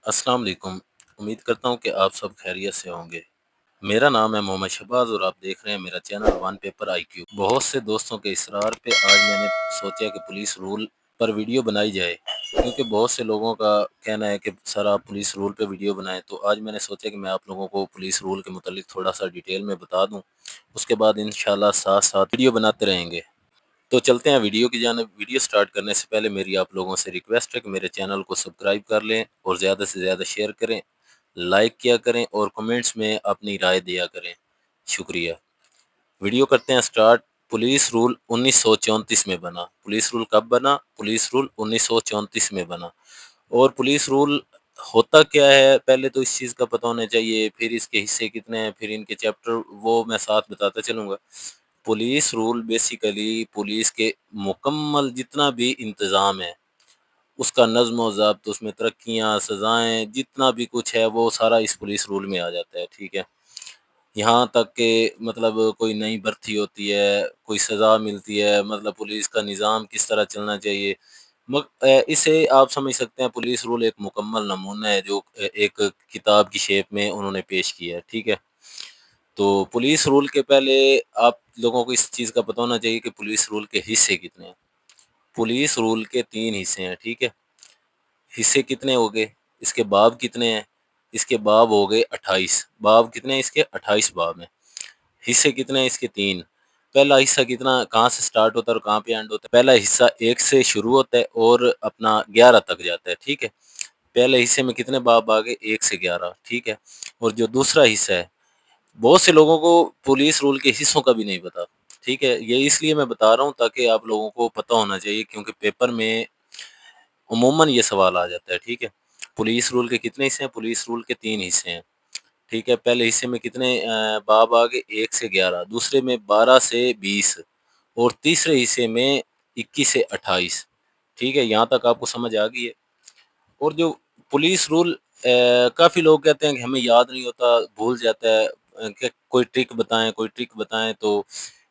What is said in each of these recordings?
السلام علیکم۔ امید کرتا ہوں کہ آپ سب خیریت سے ہوں گے۔ میرا نام ہے محمد شہباز اور آپ دیکھ رہے ہیں میرا چینل ون پیپر آئی کیو۔ بہت سے دوستوں کے اصرار پہ آج میں نے سوچا کہ پولیس رول پر ویڈیو بنائی جائے، کیونکہ بہت سے لوگوں کا کہنا ہے کہ سر آپ پولیس رول پہ ویڈیو بنائیں، تو آج میں نے سوچا کہ میں آپ لوگوں کو پولیس رول کے متعلق تھوڑا سا ڈیٹیل میں بتا دوں، اس کے بعد انشاءاللہ ساتھ ساتھ ویڈیو بناتے رہیں گے۔ تو چلتے ہیں ویڈیو کی جانب۔ ویڈیو سٹارٹ کرنے سے پہلے میری آپ لوگوں سے ریکویسٹ ہے کہ میرے چینل کو سبسکرائب کر لیں اور زیادہ سے زیادہ شیئر کریں، لائک کیا کریں اور کمنٹس میں اپنی رائے دیا کریں۔ شکریہ۔ ویڈیو کرتے ہیں سٹارٹ۔ پولیس رول 1934 میں بنا۔ پولیس رول کب بنا؟ پولیس رول 1934 میں بنا۔ اور پولیس رول ہوتا کیا ہے پہلے تو اس چیز کا پتہ ہونا چاہیے، پھر اس کے حصے کتنے ہیں، پھر ان کے چیپٹر، وہ میں ساتھ بتاتا چلوں گا۔ پولیس رول بیسیکلی پولیس کے مکمل جتنا بھی انتظام ہے، اس کا نظم و ضبط، اس میں ترقیاں، سزائیں، جتنا بھی کچھ ہے وہ سارا اس پولیس رول میں آ جاتا ہے، ٹھیک ہے۔ یہاں تک کہ مطلب کوئی نئی بھرتی ہوتی ہے، کوئی سزا ملتی ہے، مطلب پولیس کا نظام کس طرح چلنا چاہیے، اسے آپ سمجھ سکتے ہیں پولیس رول ایک مکمل نمونہ ہے جو ایک کتاب کی شیپ میں انہوں نے پیش کیا ہے، ٹھیک ہے۔ تو پولیس رول کے پہلے آپ لوگوں کو اس چیز کا پتہ ہونا چاہیے کہ پولیس رول کے حصے کتنے ہیں۔ پولیس رول کے 3 حصے ہیں، ٹھیک ہے۔ حصے کتنے ہو گئے؟ اس کے باب کتنے ہیں؟ اس کے باب ہو گئے 28۔ باب کتنے ہیں اس کے؟ 28 باب ہیں۔ حصے کتنے ہیں اس کے؟ 3۔ پہلا حصہ کتنا، کہاں سے سٹارٹ ہوتا ہے اور کہاں پہ اینڈ ہوتا ہے؟ پہلا حصہ 1 سے شروع ہوتا ہے اور اپنا 11 تک جاتا ہے، ٹھیک ہے۔ پہلے حصے میں کتنے باب آ گئے؟ 1 سے 11، ٹھیک ہے۔ اور جو دوسرا حصہ ہے، بہت سے لوگوں کو پولیس رول کے حصوں کا بھی نہیں پتا، ٹھیک ہے۔ یہ اس لیے میں بتا رہا ہوں تاکہ آپ لوگوں کو پتہ ہونا چاہیے، کیونکہ پیپر میں عموماً یہ سوال آ جاتا ہے، ٹھیک ہے۔ پولیس رول کے کتنے حصے ہیں؟ پولیس رول کے 3 حصے ہیں، ٹھیک ہے۔ پہلے حصے میں کتنے باب آگے؟ 1 سے 11، دوسرے میں 12 سے 20 اور تیسرے حصے میں 21 سے 28، ٹھیک ہے۔ یہاں تک آپ کو سمجھ آ گئی ہے۔ اور جو پولیس رول کافی لوگ کہتے ہیں کہ ہمیں یاد نہیں ہوتا، بھول جاتا ہے، کہ کوئی ٹرک بتائیں، کوئی ٹرک بتائیں، تو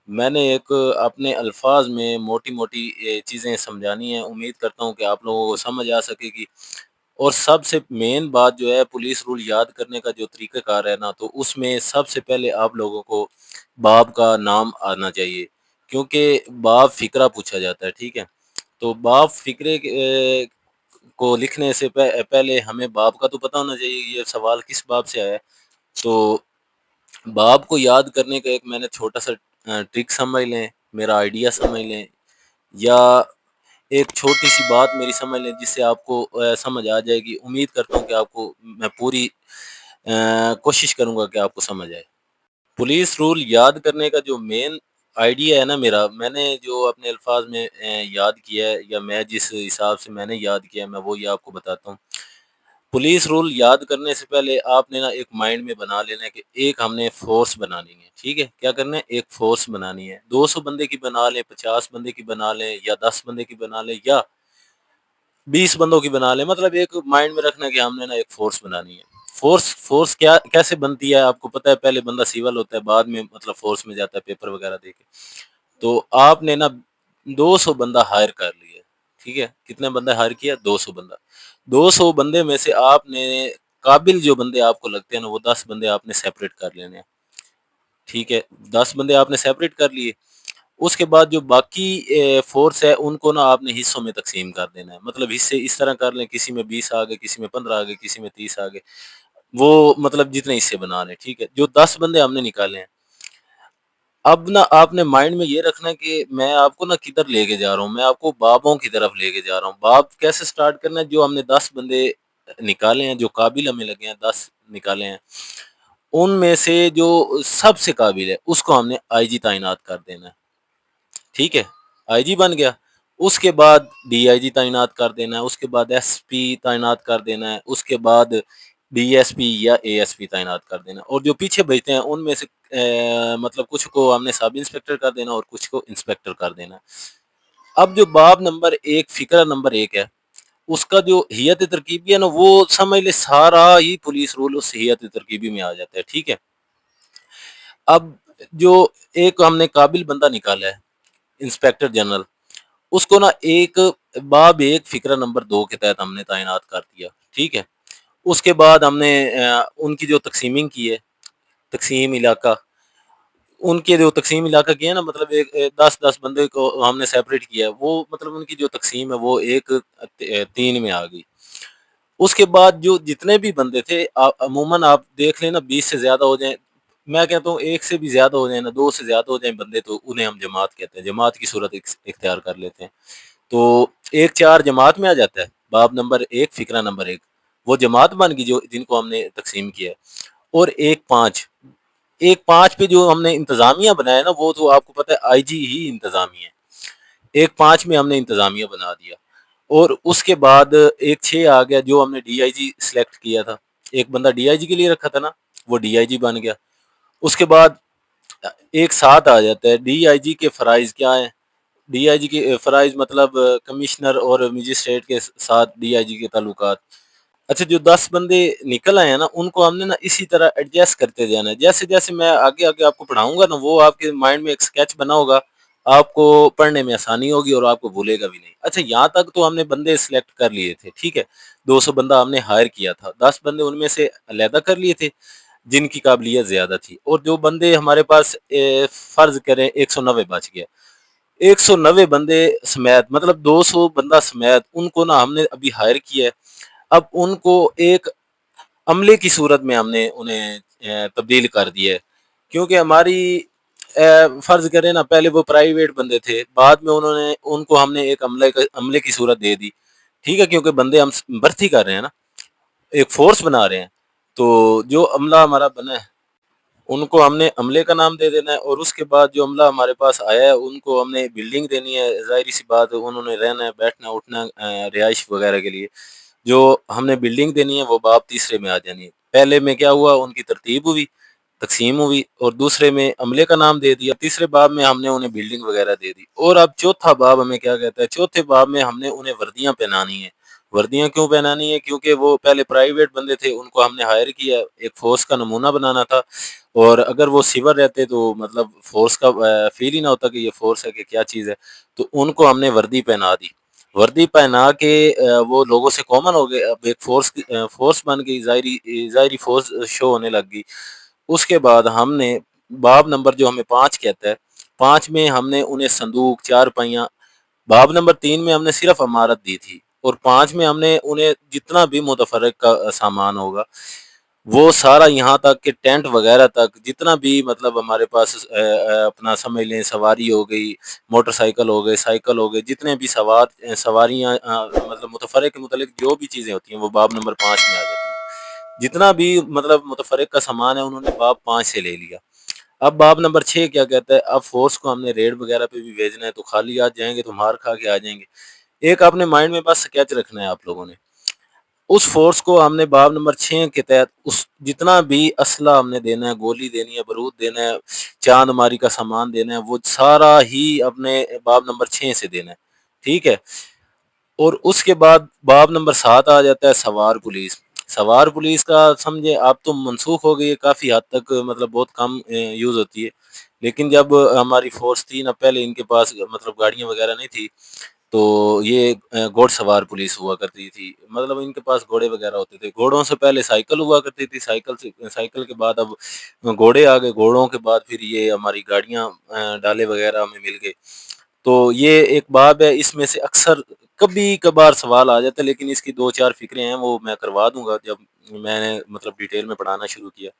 میں نے ایک اپنے الفاظ میں موٹی موٹی چیزیں سمجھانی ہیں، امید کرتا ہوں کہ آپ لوگوں کو سمجھ آ سکے گی۔ اور سب سے مین بات جو ہے پولیس رول یاد کرنے کا جو طریقہ کار ہے نا، تو اس میں سب سے پہلے آپ لوگوں کو باب کا نام آنا چاہیے، کیونکہ باب فقرہ پوچھا جاتا ہے، ٹھیک ہے۔ تو باب فقرے کو لکھنے سے پہلے ہمیں باب کا تو پتہ ہونا چاہیے یہ سوال کس باب سے آیا ہے۔ تو باب کو یاد کرنے کا ایک میں نے چھوٹا سا ٹرک سمجھ لیں، میرا آئیڈیا سمجھ لیں، یا ایک چھوٹی سی بات میری سمجھ لیں جس سے آپ کو سمجھ آ جائے گی۔ امید کرتا ہوں کہ آپ کو میں پوری کوشش کروں گا کہ آپ کو سمجھ آئے۔ پولیس رول یاد کرنے کا جو مین آئیڈیا ہے نا میرا، میں نے جو اپنے الفاظ میں یاد کیا ہے، یا میں جس حساب سے میں نے یاد کیا ہے، میں وہی آپ کو بتاتا ہوں۔ پولیس رول یاد کرنے سے پہلے آپ نے نا ایک مائنڈ میں بنا لینا ہے کہ ایک ہم نے فورس بنانی ہے، ٹھیک ہے۔ کیا کرنا ہے؟ ایک فورس بنانی ہے۔ 200 بندے کی بنا لیں، 50 بندے کی بنا لیں، یا 10 بندے کی بنا لیں، یا 20 بندوں کی بنا لیں، مطلب ایک مائنڈ میں رکھنا کہ ہم نے نا ایک فورس بنانی ہے۔ فورس کیسے بنتی ہے آپ کو پتہ ہے؟ پہلے بندہ سیول ہوتا ہے، بعد میں مطلب فورس میں جاتا ہے پیپر وغیرہ دے کے۔ تو آپ نے نا 200 بندہ ہائر کر لیا، ٹھیک ہے۔ کتنے بندہ ہائر کیا؟ 200 بندہ۔ 200 بندے میں سے آپ نے قابل جو بندے آپ کو لگتے ہیں نا، وہ 10 بندے آپ نے سیپریٹ کر لینے ہیں، ٹھیک ہے۔ 10 بندے آپ نے سیپریٹ کر لیے۔ اس کے بعد جو باقی فورس ہے ان کو نا آپ نے حصوں میں تقسیم کر دینا ہے، مطلب حصے اس طرح کر لیں، کسی میں 20 آ گئے، کسی میں 15 آ گئے، کسی میں 30 آ گئے، وہ مطلب جتنے حصے بنا لیں، ٹھیک ہے۔ جو 10 بندے ہم نے نکالے ہیں، اب نا آپ نے مائنڈ میں یہ رکھنا ہے کہ میں آپ کو نا کدھر لے کے جا رہا ہوں، میں آپ کو بابوں کی طرف لے کے جا رہا ہوں۔ باب کیسے سٹارٹ کرنا ہے؟ جو ہم نے 10 بندے نکالے ہیں، جو قابل ہمیں لگے ہیں، 10 نکالے ہیں، ان میں سے جو سب سے قابل ہے اس کو ہم نے آئی جی تعینات کر دینا ہے، ٹھیک ہے۔ آئی جی بن گیا۔ اس کے بعد ڈی آئی جی تعینات کر دینا ہے، اس کے بعد ایس پی تعینات کر دینا ہے، اس کے بعد ڈی ایس پی یا اے ایس پی تعینات کر دینا، اور جو پیچھے بچتے ہیں ان میں سے مطلب کچھ کو ہم نے سب انسپیکٹر کر دینا اور کچھ کو انسپیکٹر کر دینا۔ اب جو باب نمبر 1، فقرہ نمبر 1 ہے، اس کا جو ہیئت ترکیبی ہے نا، وہ سمجھ لے سارا ہی پولیس رول اس ہیئت ترکیبی میں آ جاتا ہے، ٹھیک ہے۔ اب جو ایک ہم نے قابل بندہ نکالا ہے، انسپیکٹر جنرل، اس کو نا ایک باب 1 فقرہ نمبر 2 کے تحت ہم نے تعینات کر دیا، ٹھیک ہے۔ اس کے بعد ہم نے ان کی جو تقسیمنگ کی ہے، تقسیم علاقہ، ان کے جو تقسیم علاقہ کیا ہے نا، مطلب ایک 10 بندے کو ہم نے سیپریٹ کیا ہے، وہ مطلب ان کی جو تقسیم ہے وہ 1-3 میں آ گئی۔ اس کے بعد جو جتنے بھی بندے تھے عموماً آپ دیکھ لیں نا، 20 سے زیادہ ہو جائیں، میں کہتا ہوں 1 سے بھی زیادہ ہو جائیں نا، 2 سے زیادہ ہو جائیں بندے، تو انہیں ہم جماعت کہتے ہیں، جماعت کی صورت اختیار کر لیتے ہیں۔ تو 1-4 جماعت میں آ جاتا ہے، باب نمبر 1 فقرہ نمبر 1، وہ جماعت بن گئی جن کو ہم نے تقسیم کیا ہے۔ اور 1-5 پہ جو ہم نے انتظامیہ بنایا نا، وہ تو آپ کو پتہ ہے آئی جی ہی انتظامیہ ہے، 1-5 میں ہم نے انتظامیہ بنا دیا۔ اور اس کے بعد 1-6 آ گیا، جو ہم نے ڈی آئی جی سلیکٹ کیا تھا، ایک بندہ ڈی آئی جی کے لیے رکھا تھا نا، وہ ڈی آئی جی بن گیا۔ اس کے بعد 1-7 آ جاتا ہے، ڈی آئی جی کے فرائض کیا ہیں؟ ڈی آئی جی کے فرائض مطلب کمشنر اور مجسٹریٹ کے ساتھ ڈی آئی جی کے تعلقات۔ اچھا، جو 10 بندے نکل آئے ہیں نا، ان کو ہم نے نا اسی طرح ایڈجسٹ کرتے جانا ہے، جیسے جیسے میں آگے آگے آپ کو پڑھاؤں گا نا، وہ آپ کے مائنڈ میں ایک سکیچ بنا ہوگا، آپ کو پڑھنے میں آسانی ہوگی اور آپ کو بھولے گا بھی نہیں۔ اچھا، یہاں تک تو ہم نے بندے سلیکٹ کر لیے تھے، ٹھیک ہے، 200 بندہ ہم نے ہائر کیا تھا، 10 بندے ان میں سے علیحدہ کر لیے تھے جن کی قابلیت زیادہ تھی، اور جو بندے ہمارے پاس فرض کریں 190 بچ گیا، 190 بندے سمیت، مطلب 200 بندہ سمیت، ان کو نا ہم نے ابھی ہائر کیا ہے۔ اب ان کو ایک عملے کی صورت میں ہم نے انہیں تبدیل کر دیا ہے، کیونکہ ہماری فرض کریں نا، پہلے وہ پرائیویٹ بندے تھے، بعد میں ان کو ہم نے ایک عملے کی صورت دے دی، ٹھیک ہے، کیونکہ بندے ہم بھرتی کر رہے ہیں نا، ایک فورس بنا رہے ہیں، تو جو عملہ ہمارا بنا ہے ان کو ہم نے عملے کا نام دے دینا ہے، اور اس کے بعد جو عملہ ہمارے پاس آیا ہے ان کو ہم نے بلڈنگ دینی ہے، ظاہری سی بات ہے، انہوں نے رہنا ہے، بیٹھنا اٹھنا، رہائش وغیرہ کے لیے جو ہم نے بلڈنگ دینی ہے، وہ باب تیسرے میں آ جانی ہے۔ پہلے میں کیا ہوا، ان کی ترتیب ہوئی، تقسیم ہوئی، اور دوسرے میں عملے کا نام دے دیا، تیسرے باب میں ہم نے انہیں بلڈنگ وغیرہ دے دی۔ اور اب چوتھا باب ہمیں کیا کہتا ہے، چوتھے باب میں ہم نے انہیں وردیاں پہنانی ہیں۔ وردیاں کیوں پہنانی ہے؟ کیونکہ وہ پہلے پرائیویٹ بندے تھے، ان کو ہم نے ہائر کیا، ایک فورس کا نمونہ بنانا تھا، اور اگر وہ سیور رہتے تو مطلب فورس کا فیل ہی نہ ہوتا کہ یہ فورس ہے کہ کیا چیز ہے، تو ان کو ہم نے وردی پہنا دی۔ وردی پہنا کے وہ لوگوں سے کامن ہو گئے، اب ایک فورس بن گئی، ظاہری فورس شو ہونے لگ گئی۔ اس کے بعد ہم نے باب نمبر جو ہمیں 5 کہتا ہے، 5 میں ہم نے انہیں صندوق، 4 پہیاں، باب نمبر 3 میں ہم نے صرف عمارت دی تھی، اور 5 میں ہم نے انہیں جتنا بھی متفرق کا سامان ہوگا وہ سارا، یہاں تک کہ ٹینٹ وغیرہ تک، جتنا بھی مطلب ہمارے پاس اپنا سمجھ لیں، سواری ہو گئی، موٹر سائیکل ہو گئے، سائیکل ہو گئے، جتنے بھی سواریاں مطلب متفرق کے متعلق جو بھی چیزیں ہوتی ہیں وہ باب نمبر 5 میں آ جاتی ہیں۔ جتنا بھی مطلب متفرق کا سامان ہے انہوں نے باب 5 سے لے لیا۔ اب باب نمبر 6 کیا کہتا ہے، اب فورس کو ہم نے ریڈ وغیرہ پہ بھی بھیجنا ہے، تو خالی آ جائیں گے تو مار کھا کے آ جائیں گے۔ ایک آپ نے مائنڈ میں بس سکیچ رکھنا ہے آپ لوگوں نے، اس فورس کو ہم نے باب نمبر 6 کے تحت جتنا بھی اسلحہ ہم نے دینا ہے، گولی دینی ہے، بارود دینا ہے، چاند ماری کا سامان دینا ہے، وہ سارا ہی اپنے باب نمبر 6 سے دینا ہے، ٹھیک ہے۔ اور اس کے بعد باب نمبر 7 آ جاتا ہے سوار پولیس۔ سوار پولیس کا سمجھے آپ تو منسوخ ہو گئی ہے کافی حد تک، مطلب بہت کم یوز ہوتی ہے، لیکن جب ہماری فورس تھی نا، پہلے ان کے پاس مطلب گاڑیاں وغیرہ نہیں تھی، تو یہ گھوڑ سوار پولیس ہوا کرتی تھی، مطلب ان کے پاس گھوڑے وغیرہ ہوتے تھے، گھوڑوں سے پہلے سائیکل ہوا کرتی تھی، سائیکل کے بعد اب گھوڑے آ گئے، گھوڑوں کے بعد پھر یہ ہماری گاڑیاں، ڈالے وغیرہ ہمیں مل گئے۔ تو یہ ایک باب ہے، اس میں سے اکثر کبھی کبھار سوال آ جاتا ہے، لیکن اس کی 2-4 فکریں ہیں، وہ میں کروا دوں گا جب میں نے مطلب ڈیٹیل میں پڑھانا شروع کیا۔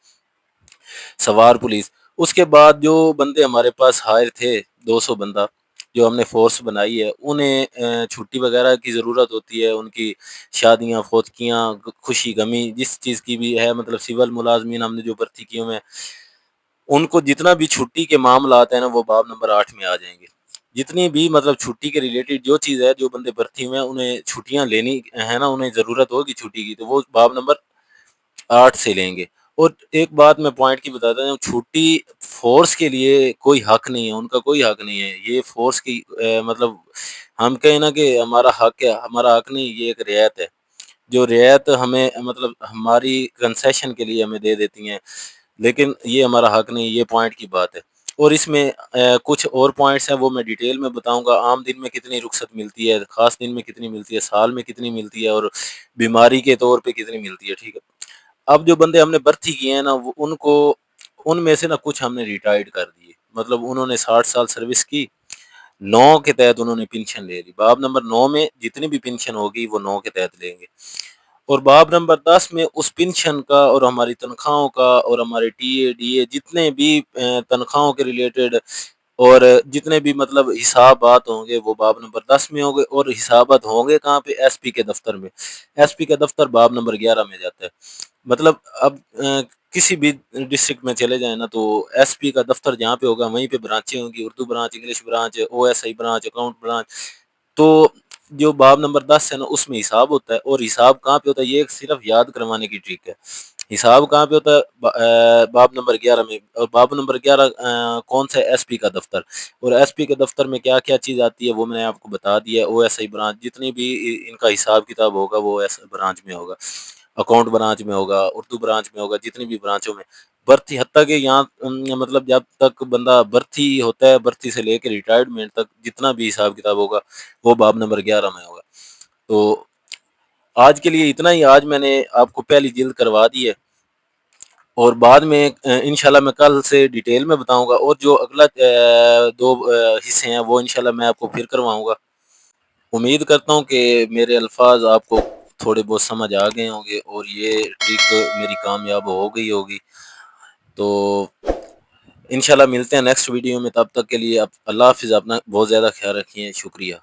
سوار پولیس، اس کے بعد جو بندے ہمارے پاس ہائر تھے، 200 بندہ جو ہم نے فورس بنائی ہے، انہیں چھٹی وغیرہ کی ضرورت ہوتی ہے، ان کی شادیاں، فوتکیاں، خوشی غمی، جس چیز کی بھی ہے، مطلب سول ملازمین ہم نے جو بھرتی کیے ہوئے ہیں، ان کو جتنا بھی چھٹی کے معاملات ہیں نا، وہ باب نمبر 8 میں آ جائیں گے۔ جتنی بھی مطلب چھٹی کے ریلیٹڈ جو چیز ہے، جو بندے بھرتی ہوئے ہیں انہیں چھٹیاں لینی ہے نا، انہیں ضرورت ہوگی چھٹی کی، تو وہ باب نمبر 8 سے لیں گے۔ اور ایک بات میں پوائنٹ کی بتاتا ہوں، چھٹی فورس کے لیے کوئی حق نہیں ہے، ان کا کوئی حق نہیں ہے، یہ فورس کی مطلب ہم کہیں نا کہ ہمارا حق ہے، ہمارا حق نہیں، یہ ایک رعایت ہے، جو رعایت ہمیں مطلب ہماری کنسیشن کے لیے ہمیں دے دیتی ہیں، لیکن یہ ہمارا حق نہیں، یہ پوائنٹ کی بات ہے۔ اور اس میں کچھ اور پوائنٹس ہیں وہ میں ڈیٹیل میں بتاؤں گا. عام دن میں کتنی رخصت ملتی ہے, خاص دن میں کتنی ملتی ہے, سال میں کتنی ملتی ہے, اور بیماری کے طور پہ کتنی ملتی ہے. ٹھیک ہے. اب جو بندے ہم نے بھرتی کیے ہیں نا, ان میں سے نا کچھ ہم نے ریٹائرڈ کر دیے. مطلب انہوں نے 60 سال سروس کی, 9 کے تحت انہوں نے پینشن لے لی. باب نمبر 9 میں جتنی بھی پینشن ہوگی وہ 9 کے تحت لیں گے. اور باب نمبر 10 میں اس پینشن کا اور ہماری تنخواہوں کا اور ہمارے ٹی اے ڈی اے جتنے بھی تنخواہوں کے ریلیٹڈ اور جتنے بھی مطلب حسابات ہوں گے وہ باب نمبر 10 میں ہوں گے. اور حسابات ہوں گے کہاں پہ؟ ایس پی کے دفتر میں. ایس پی کا دفتر باب نمبر 11 میں جاتا ہے. مطلب اب کسی بھی ڈسٹرکٹ میں چلے جائیں نا, تو ایس پی کا دفتر جہاں پہ ہوگا وہیں پہ برانچیں ہوں گی, Urdu branch, English branch, O S I branch, account branch. تو جو باب نمبر 10 ہے نا اس میں حساب ہوتا ہے. اور حساب کہاں پہ ہوتا ہے, یہ صرف یاد کروانے کی ٹرک ہے. حساب کہاں پہ ہوتا ہے؟ باب نمبر 11 میں. اور باب نمبر 11 کون سا ہے؟ ایس پی کا دفتر. اور ایس پی کے دفتر میں کیا کیا چیز آتی ہے وہ میں نے آپ کو بتا دیا ہے. او ایس آئی برانچ جتنی بھی ان کا حساب کتاب ہوگا وہ ایس برانچ میں ہوگا, اکاؤنٹ برانچ میں ہوگا, اردو برانچ میں ہوگا, جتنی بھی برانچوں میں بھرتی. حتیٰ کہ یہاں مطلب جب تک بندہ بھرتی ہوتا ہے, بھرتی سے لے کے ریٹائرمنٹ تک جتنا بھی حساب کتاب ہوگا وہ باب نمبر 11 میں ہوگا. تو آج کے لیے اتنا ہی. آج میں نے آپ کو پہلی جلد کروا دی ہے, اور بعد میں انشاءاللہ میں کل سے ڈیٹیل میں بتاؤں گا. اور جو اگلا 2 حصے ہیں وہ انشاءاللہ میں آپ کو پھر کرواؤں گا. امید کرتا ہوں کہ میرے الفاظ آپ کو تھوڑے بہت سمجھ آ گئے ہوں گے اور یہ ٹرک میری کامیاب ہو گئی ہوگی. تو انشاءاللہ ملتے ہیں نیکسٹ ویڈیو میں. تب تک کے لیے اللہ حافظ. اپنا بہت زیادہ خیال رکھیے. شکریہ.